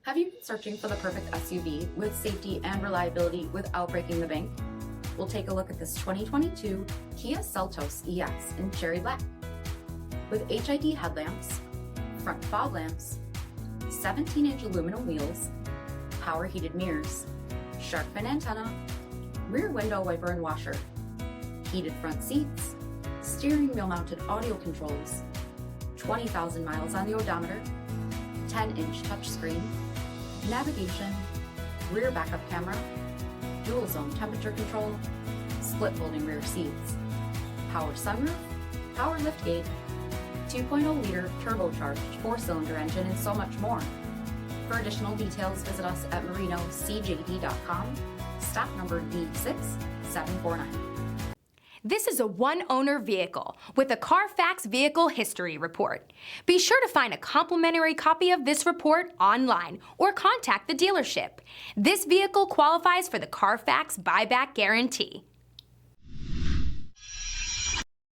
Have you been searching for the perfect SUV with safety and reliability without breaking the bank? We'll take a look at this 2022 Kia Seltos EX in cherry black. With HID headlamps, front fog lamps, 17-inch aluminum wheels, power heated mirrors, shark fin antenna, rear window wiper and washer, heated front seats, steering wheel mounted audio controls, 20,000 miles on the odometer, 10-inch touchscreen, navigation, rear backup camera, dual zone temperature control, split folding rear seats, power sunroof, power liftgate, 2.0-liter turbocharged 4-cylinder engine, and so much more. For additional details, visit us at marinocjd.com, stock number D6749. This is a one-owner vehicle with a CARFAX Vehicle History Report. Be sure to find a complimentary copy of this report online or contact the dealership. This vehicle qualifies for the CARFAX Buyback Guarantee.